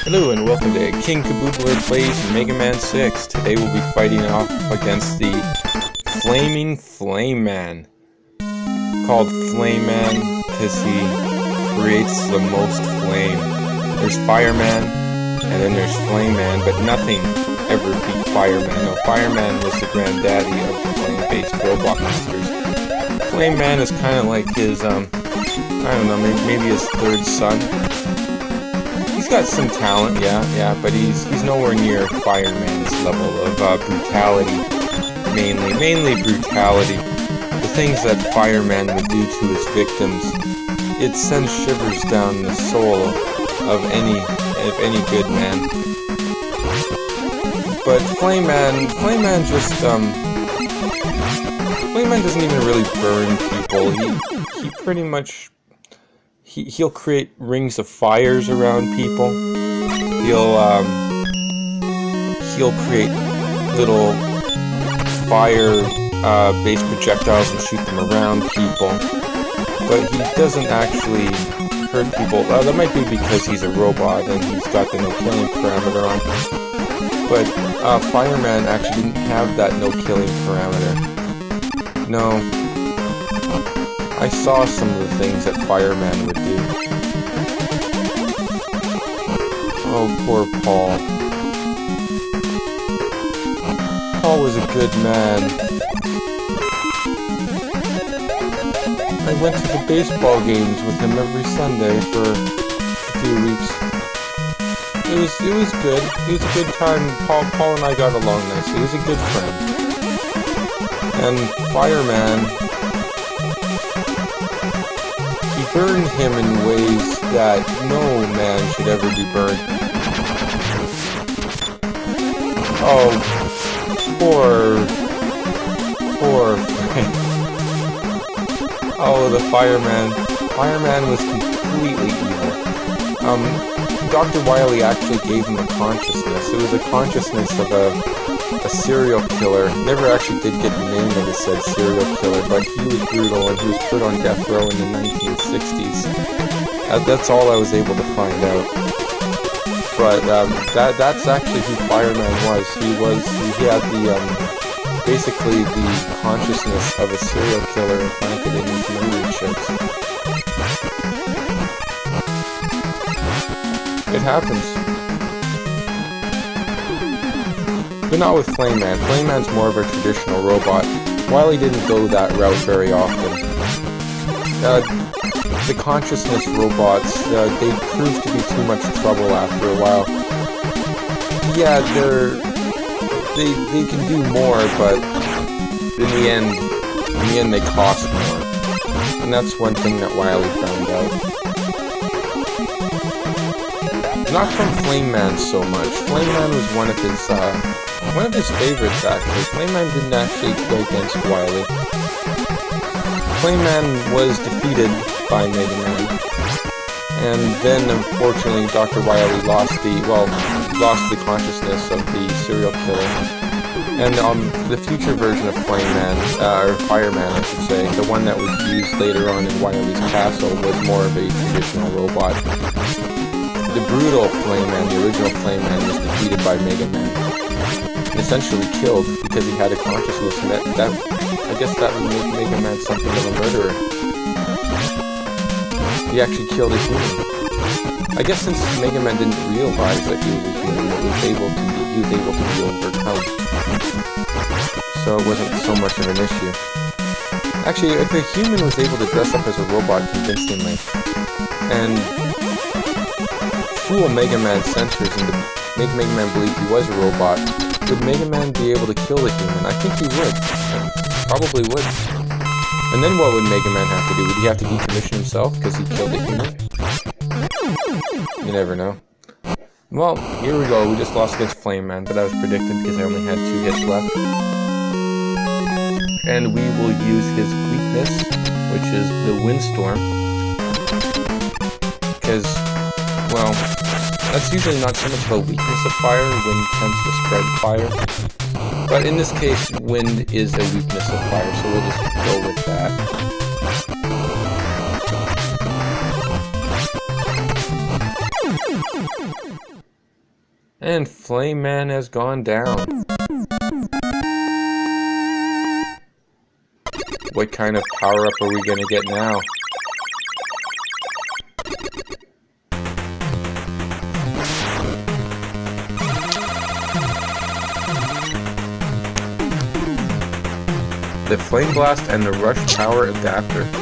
Hello and welcome to King Kaboobler Plays Mega Man 6. Today we'll be fighting off against the Flaming Flame Man. Called Flame Man because he creates the most flame. There's Fireman, and then there's Flame Man, but nothing ever beat Fireman. No, Fireman was the granddaddy of the flame-based robot monsters. Flame Man is kind of like his, I don't know, maybe his third son. He's got some talent, yeah, but he's nowhere near Fireman's level of brutality, mainly brutality. The things that Fireman would do to his victims, it sends shivers down the soul of any good man. But Flame Man doesn't even really burn people. He pretty much. He'll create rings of fires around people. He'll create little fire-based projectiles and shoot them around people. But he doesn't actually hurt people. That might be because he's a robot and he's got the no-killing parameter on. But Fireman actually didn't have that no-killing parameter. No. I saw some of the things that Fireman would do. Oh, poor Paul. Paul was a good man. I went to the baseball games with him every Sunday for a few weeks. It was good. It was a good time. Paul and I got along nicely. He was a good friend. And Fireman, burn him in ways that no man should ever be burned. Oh, poor Frank. Oh, the Fireman. Fireman was completely evil. Dr. Wily actually gave him a consciousness. It was a consciousness of a serial killer. Never actually did get the name that it said serial killer, but he was brutal and he was put on death row in the 1960s. That's all I was able to find out. But that's actually who Fireman was. He had basically the consciousness of a serial killer implanted in his memory chips. It happens. But not with Flame Man. Flame Man's more of a traditional robot. Wily didn't go that route very often. The consciousness robots, they proved to be too much trouble after a while. Yeah, they can do more, but in the end they cost more. And that's one thing that Wily found out. Not from Flame Man so much. Flame Man was one of his favorites, actually. Flame Man didn't actually go against Wily. Flame Man was defeated by Mega Man. And then, unfortunately, Dr. Wily lost the consciousness of the serial killer. And the future version of Flame Man, or Fireman, I should say, the one that was used later on in Wily's castle, was more of a traditional robot. The brutal Flame Man, the original Flame Man, was defeated by Mega Man. And essentially killed because he had a consciousness, and I guess that would make Mega Man something of a murderer. He actually killed a human. I guess since Mega Man didn't realize that he was a human, he was able to be overcome. So it wasn't so much of an issue. Actually, if a human was able to dress up as a robot convincingly, and fool Mega Man's sensors and to make Mega Man believe he was a robot, would Mega Man be able to kill the human? I think he would. Probably would. And then what would Mega Man have to do? Would he have to decommission himself because he killed a human? You never know. Well, here we go. We just lost against Flame Man, but that was predicted because I only had 2 hits left. And we will use his weakness, which is the Windstorm. Because That's usually not so much of a weakness of fire. Wind tends to spread fire. But in this case, wind is a weakness of fire, so we'll just go with that. And Flame Man has gone down. What kind of power-up are we gonna get now? The Flame Blast and the Rush Power Adapter.